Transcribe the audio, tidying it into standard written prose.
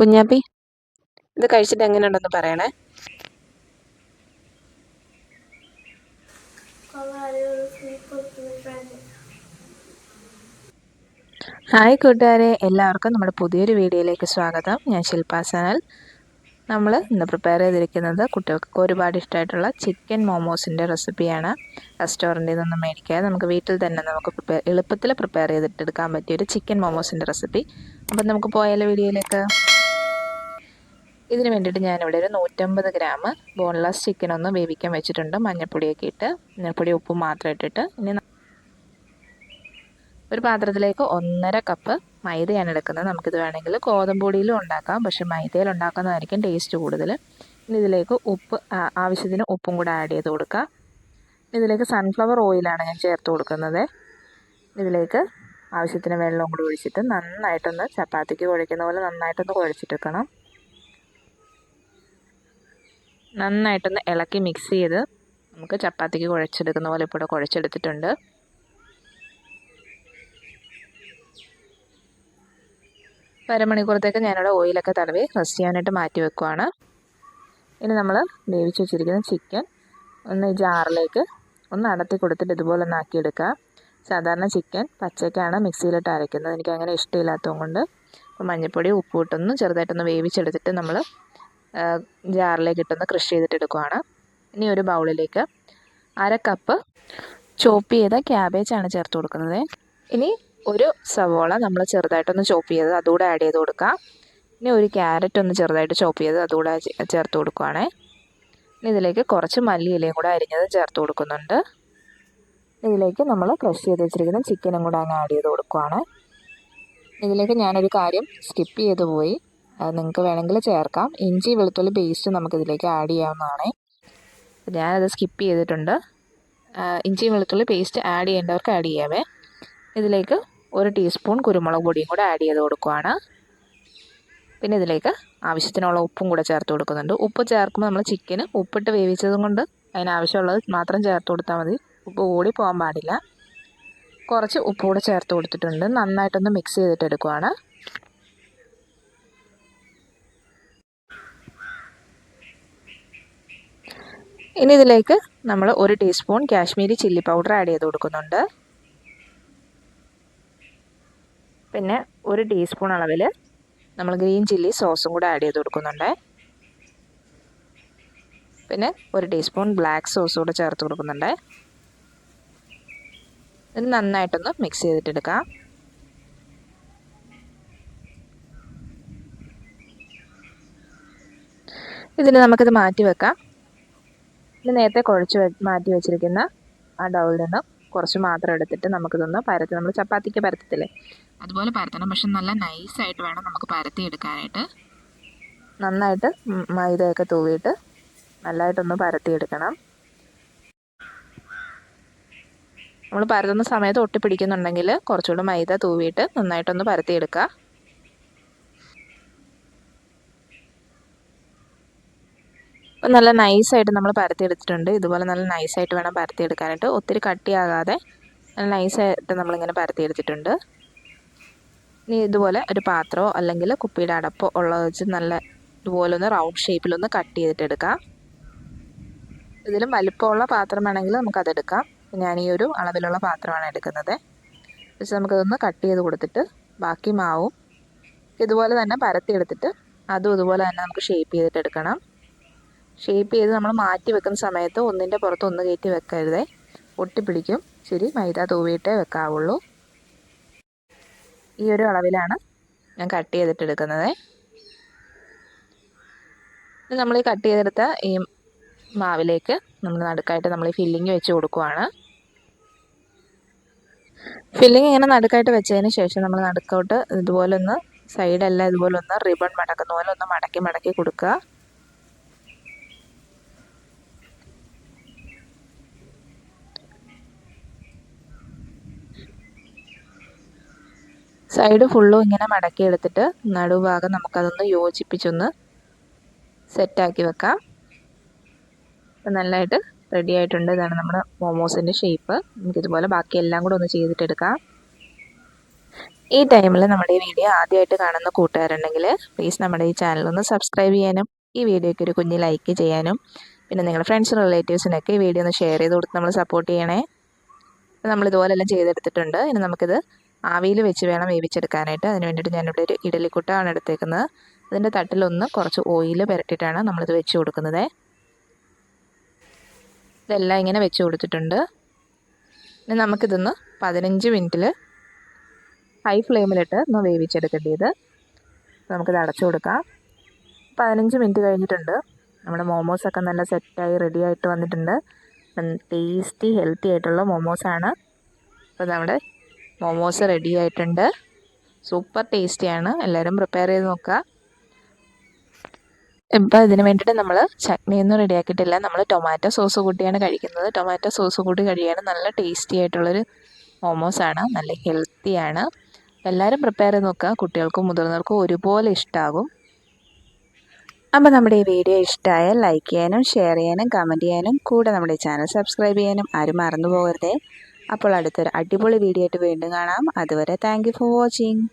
കുഞ്ഞാപ്പി, ഇത് കഴിച്ചിട്ട് എങ്ങനെയുണ്ടെന്ന് പറയണേ. ഹായ് കൂട്ടുകാരെ, എല്ലാവർക്കും നമ്മുടെ പുതിയൊരു വീഡിയോയിലേക്ക് സ്വാഗതം. ഞാൻ ശില്പ സനൽ. നമ്മൾ ഇന്ന് പ്രിപ്പയർ ചെയ്തിരിക്കുന്നത് കുട്ടികൾക്ക് ഒരുപാട് ഇഷ്ടമായിട്ടുള്ള ചിക്കൻ മോമോസിൻ്റെ റെസിപ്പിയാണ്. റെസ്റ്റോറൻറ്റിൽ നിന്നും മേടിക്കാതെ നമുക്ക് വീട്ടിൽ തന്നെ നമുക്ക് എളുപ്പത്തിൽ പ്രിപ്പയർ ചെയ്തിട്ടെടുക്കാൻ പറ്റിയൊരു ചിക്കൻ മോമോസിൻ്റെ റെസിപ്പി. അപ്പം നമുക്ക് പോയാലോ വീഡിയോയിലേക്ക്. ഇതിന് വേണ്ടിയിട്ട് ഞാനിവിടെ ഒരു 150 ഗ്രാം ബോൺലെസ് ചിക്കൻ ഒന്ന് വേവിക്കാൻ വെച്ചിട്ടുണ്ട്. മഞ്ഞൾപ്പൊടിയൊക്കെ ഇട്ട്, മഞ്ഞൾപ്പൊടി ഉപ്പും മാത്രം ഇട്ടിട്ട്. ഇനി ഒരു പാത്രത്തിലേക്ക് 1.5 കപ്പ് മൈദയാണ് എടുക്കുന്നത്. നമുക്കിത് വേണമെങ്കിൽ ഗോതമ്പ് പൊടിയിലും ഉണ്ടാക്കാം, പക്ഷേ മൈദയിൽ ഉണ്ടാക്കുന്നതായിരിക്കും ടേസ്റ്റ് കൂടുതൽ. ഇനി ഇതിലേക്ക് ആവശ്യത്തിന് ഉപ്പും കൂടെ ആഡ് ചെയ്ത് കൊടുക്കുക. ഇതിലേക്ക് സൺഫ്ലവർ ഓയിലാണ് ഞാൻ ചേർത്ത് കൊടുക്കുന്നത്. ഇതിലേക്ക് ആവശ്യത്തിന് വെള്ളവും കൂടി ഒഴിച്ചിട്ട് നന്നായിട്ടൊന്ന് ചപ്പാത്തിക്ക് കുഴയ്ക്കുന്ന പോലെ നന്നായിട്ടൊന്ന് കുഴച്ചിട്ടെടുക്കണം. നന്നായിട്ടൊന്ന് ഇളക്കി മിക്സ് ചെയ്ത് നമുക്ക് ചപ്പാത്തിക്ക് കുഴച്ചെടുക്കുന്ന പോലെ ഇപ്പോൾ കുഴച്ചെടുത്തിട്ടുണ്ട്. അരമണിക്കൂറത്തേക്ക് ഞാനിവിടെ ഓയിലൊക്കെ തടവി റെസ്റ്റ് ചെയ്യാനായിട്ട് മാറ്റി വെക്കുവാണ്. ഇനി നമ്മൾ വേവിച്ച് വെച്ചിരിക്കുന്ന ചിക്കൻ ഒന്ന് ഈ ജാറിലേക്ക് ഒന്ന് അടത്തി കൊടുത്തിട്ട് ഇതുപോലെ ഒന്ന് ആക്കിയെടുക്കുക. സാധാരണ ചിക്കൻ പച്ചയ്ക്കാണ് മിക്സിയിലിട്ട് അരയ്ക്കുന്നത്, എനിക്ക് അങ്ങനെ ഇഷ്ടമില്ലാത്തതുകൊണ്ട്. അപ്പോൾ മഞ്ഞൾപ്പൊടി ഉപ്പ് ഇട്ടൊന്ന് ചെറുതായിട്ടൊന്ന് വേവിച്ചെടുത്തിട്ട് നമ്മൾ ജാറിലേക്ക് ഇട്ടൊന്ന് ക്രഷ് ചെയ്തിട്ട് എടുക്കുവാണ്. ഇനി ഒരു ബൗളിലേക്ക് 1/2 കപ്പ് ചോപ്പ് ചെയ്ത ക്യാബേജാണ് ചേർത്ത് കൊടുക്കുന്നത്. ഇനി ഒരു സവോള നമ്മൾ ചെറുതായിട്ടൊന്ന് ചോപ്പ് ചെയ്തത് അതുകൂടെ ആഡ് ചെയ്ത് കൊടുക്കാം. ഇനി ഒരു ക്യാരറ്റ് ഒന്ന് ചെറുതായിട്ട് ചോപ്പ് ചെയ്ത് അതുകൂടെ ചേർത്ത് കൊടുക്കുവാണേ. ഇനി ഇതിലേക്ക് കുറച്ച് മല്ലിയിലയും കൂടെ അരിഞ്ഞത് ചേർത്ത് കൊടുക്കുന്നുണ്ട്. ഇതിലേക്ക് നമ്മൾ ക്രഷ് ചെയ്ത് വെച്ചിരിക്കുന്ന ചിക്കനും കൂടെ അങ്ങ് ആഡ് ചെയ്ത് കൊടുക്കുവാണ്. ഇതിലേക്ക് ഞാനൊരു കാര്യം സ്കിപ്പ് ചെയ്ത് പോയി, അത് നിങ്ങൾക്ക് വേണമെങ്കിൽ ചേർക്കാം. ഇഞ്ചി വെളുത്തുള്ളി പേസ്റ്റ് നമുക്കിതിലേക്ക് ആഡ് ചെയ്യാവുന്നതാണ്. ഞാനത് സ്കിപ്പ് ചെയ്തിട്ടുണ്ട്. ഇഞ്ചി വെളുത്തുള്ളി പേസ്റ്റ് ആഡ് ചെയ്യേണ്ടവർക്ക് ആഡ് ചെയ്യാവേ. ഇതിലേക്ക് 1 ടീസ്പൂൺ കുരുമുളക് പൊടിയും കൂടെ ആഡ് ചെയ്ത് കൊടുക്കുവാണ്. പിന്നെ ഇതിലേക്ക് ആവശ്യത്തിനുള്ള ഉപ്പും കൂടെ ചേർത്ത് കൊടുക്കുന്നുണ്ട്. ഉപ്പ് ചേർക്കുമ്പോൾ നമ്മൾ ചിക്കന് ഉപ്പിട്ട് വേവിച്ചതും കൊണ്ട് അതിനാവശ്യമുള്ളത് മാത്രം ചേർത്ത് കൊടുത്താൽ മതി. ഉപ്പ് കൂടി പോകാൻ പാടില്ല. കുറച്ച് ഉപ്പ് കൂടെ ചേർത്ത് കൊടുത്തിട്ടുണ്ട്. നന്നായിട്ടൊന്ന് മിക്സ് ചെയ്തിട്ട് എടുക്കുവാണ്. ഇനി ഇതിലേക്ക് നമ്മൾ 1 teaspoon Kashmiri chilli powder add ചെയ്ത് കൊടുക്കുന്നുണ്ട്. പിന്നെ 1 ടീസ്പൂൺ അളവിൽ നമ്മൾ ഗ്രീൻ ചില്ലി സോസും കൂടെ ആഡ് ചെയ്ത് കൊടുക്കുന്നുണ്ട്. പിന്നെ 1 ടീസ്പൂൺ ബ്ലാക്ക് സോസ് കൂടെ ചേർത്ത് കൊടുക്കുന്നുണ്ട്. ഇത് നന്നായിട്ടൊന്ന് മിക്സ് ചെയ്തിട്ടെടുക്കാം. ഇതിന് നമുക്കിത് മാറ്റി വെക്കാം. ഇത് നേരത്തെ കുഴച്ച് മാറ്റി വെച്ചിരിക്കുന്ന ആ ഡൗളിൽ നിന്ന് കുറച്ച് മാത്രം എടുത്തിട്ട് നമുക്കിതൊന്ന് പരത്തി, നമ്മൾ ചപ്പാത്തിക്ക് പരത്തത്തില്ലേ അതുപോലെ പരത്തണം. പക്ഷെ നല്ല നൈസായിട്ട് വേണം നമുക്ക് പരത്തി എടുക്കാനായിട്ട്. നന്നായിട്ട് മൈദയൊക്കെ തൂവിയിട്ട് നല്ലതായിട്ടൊന്ന് പരത്തിയെടുക്കണം. നമ്മൾ പരത്തുന്ന സമയത്ത് ഒട്ടിപ്പിടിക്കുന്നുണ്ടെങ്കിൽ കുറച്ചുകൂടി മൈദ തൂവിയിട്ട് നന്നായിട്ടൊന്ന് പരത്തിയെടുക്കുക. അപ്പോൾ നല്ല നൈസായിട്ട് നമ്മൾ പരത്തിയെടുത്തിട്ടുണ്ട്. ഇതുപോലെ നല്ല നൈസായിട്ട് വേണം പരത്തിയെടുക്കാനായിട്ട്, ഒത്തിരി കട്ടിയാകാതെ നല്ല നൈസായിട്ട് നമ്മളിങ്ങനെ പരത്തിയെടുത്തിട്ടുണ്ട്. ഇനി ഇതുപോലെ ഒരു പാത്രമോ അല്ലെങ്കിൽ കുപ്പിയുടെ അടപ്പോ ഉള്ളത് വെച്ച് നല്ല ഇതുപോലെ ഒന്ന് റൗണ്ട് ഷേപ്പിലൊന്ന് കട്ട് ചെയ്തിട്ടെടുക്കാം. ഇതിലും വലിപ്പമുള്ള പാത്രം വേണമെങ്കിൽ നമുക്കതെടുക്കാം. ഞാൻ ഈ ഒരു അളവിലുള്ള പാത്രമാണ് എടുക്കുന്നത്. പക്ഷെ നമുക്കതൊന്ന് കട്ട് ചെയ്ത് കൊടുത്തിട്ട് ബാക്കി മാവും ഇതുപോലെ തന്നെ പരത്തിയെടുത്തിട്ട് അതും ഇതുപോലെ തന്നെ നമുക്ക് ഷേപ്പ് ചെയ്തിട്ടെടുക്കണം. ഷേപ്പ് ചെയ്ത് നമ്മൾ മാറ്റി വെക്കുന്ന സമയത്ത് ഒന്നിൻ്റെ പുറത്ത് ഒന്ന് കയറ്റി വെക്കരുതേ, ഒട്ടിപ്പിടിക്കും. ശരി, മൈദ തൂവിയിട്ടേ വെക്കാവുള്ളൂ. ഈ ഒരു അളവിലാണ് ഞാൻ കട്ട് ചെയ്തിട്ടെടുക്കുന്നത്. ഇനി നമ്മൾ ഈ കട്ട് ചെയ്തെടുത്ത ഈ മാവിലേക്ക് നമ്മൾ നടുക്കായിട്ട് നമ്മൾ ഈ ഫില്ലിങ് വെച്ച് കൊടുക്കുവാണ്. ഫില്ലിങ് ഇങ്ങനെ നടുക്കായിട്ട് വെച്ചതിന് ശേഷം നമ്മൾ നടുക്കോട്ട് ഇതുപോലെ ഒന്ന് സൈഡെല്ലാം ഇതുപോലെ ഒന്ന് റിബൺ മടക്കുന്ന പോലെ ഒന്ന് മടക്കി മടക്കി കൊടുക്കുക. സൈഡ് ഫുള്ളും ഇങ്ങനെ മടക്കി എടുത്തിട്ട് നടുഭാഗം നമുക്കതൊന്ന് യോജിപ്പിച്ചൊന്ന് സെറ്റാക്കി വെക്കാം. അപ്പം നല്ലതായിട്ട് റെഡി ആയിട്ടുണ്ട്. ഇതാണ് നമ്മുടെ മോമോസിൻ്റെ ഷേപ്പ്. നമുക്കിതുപോലെ ബാക്കി എല്ലാം കൂടെ ഒന്ന് ചെയ്തിട്ടെടുക്കാം. ഈ ടൈമിൽ നമ്മുടെ ഈ വീഡിയോ ആദ്യമായിട്ട് കാണുന്ന കൂട്ടുകാരുണ്ടെങ്കിൽ പ്ലീസ് നമ്മുടെ ഈ ചാനൽ ഒന്ന് സബ്സ്ക്രൈബ് ചെയ്യാനും ഈ വീഡിയോയ്ക്ക് ഒരു കുഞ്ഞ് ലൈക്ക് ചെയ്യാനും പിന്നെ നിങ്ങളുടെ ഫ്രണ്ട്സ് റിലേറ്റീവ്സിനൊക്കെ ഈ വീഡിയോ ഒന്ന് ഷെയർ ചെയ്ത് കൊടുത്ത് നമ്മൾ സപ്പോർട്ട് ചെയ്യണേ. നമ്മളിതുപോലെല്ലാം ചെയ്തെടുത്തിട്ടുണ്ട്. ഇനി നമുക്കിത് ആവിയിൽ വെച്ച് വേണം വേവിച്ചെടുക്കാനായിട്ട്. അതിന് വേണ്ടിയിട്ട് ഞാനിവിടെ ഒരു ഇഡലിക്കുട്ടാണ് എടുത്തേക്കുന്നത്. അതിൻ്റെ തട്ടിലൊന്ന് കുറച്ച് ഓയിൽ പുരട്ടിയിട്ടാണ് നമ്മളിത് വെച്ച് കൊടുക്കുന്നത്. ഇതെല്ലാം ഇങ്ങനെ വെച്ച് കൊടുത്തിട്ടുണ്ട്. ഇനി നമുക്കിതൊന്ന് 15 മിനിറ്റിൽ ഹൈ ഫ്ലെയിമിലിട്ട് ഒന്ന് വേവിച്ചെടുക്കേണ്ടത്. നമുക്കിത് അടച്ചു കൊടുക്കാം. 15 മിനിറ്റ് കഴിഞ്ഞിട്ടുണ്ട്. നമ്മുടെ മോമോസൊക്കെ നല്ല സെറ്റായി റെഡി ആയിട്ട് വന്നിട്ടുണ്ട്. ടേസ്റ്റി ഹെൽത്തി ആയിട്ടുള്ള മോമോസാണ്. അപ്പോൾ നമ്മുടെ മോമോസ് റെഡി ആയിട്ടുണ്ട്. സൂപ്പർ ടേസ്റ്റിയാണ്. എല്ലാവരും പ്രിപ്പയർ ചെയ്ത് നോക്കുക. ഇപ്പോൾ ഇതിന് വേണ്ടിയിട്ട് നമ്മൾ ചട്നിയൊന്നും റെഡിയാക്കിയിട്ടില്ല. നമ്മൾ ടൊമാറ്റോ സോസ് കൂട്ടിയാണ് കഴിക്കുന്നത്. ടൊമാറ്റോ സോസ് കൂട്ടി കഴിയാണ് നല്ല ടേസ്റ്റി ആയിട്ടുള്ളൊരു മോമോസാണ്. നല്ല ഹെൽത്തിയാണ്. എല്ലാവരും പ്രിപ്പയർ ചെയ്ത് നോക്കുക. കുട്ടികൾക്കും മുതിർന്നവർക്കും ഒരുപോലെ ഇഷ്ടമാകും. അപ്പോൾ നമ്മുടെ ഈ വീഡിയോ ഇഷ്ടമായാൽ ലൈക്ക് ചെയ്യാനും ഷെയർ ചെയ്യാനും കമൻറ്റ് ചെയ്യാനും കൂടെ നമ്മുടെ ചാനൽ സബ്സ്ക്രൈബ് ചെയ്യാനും ആരും മറന്നു പോകരുതേ. അപ്പോൾ അടുത്തൊരു അടിപൊളി വീഡിയോ ആയിട്ട് വീണ്ടും കാണാം. അതുവരെ താങ്ക് യു ഫോർ വാച്ചിങ്.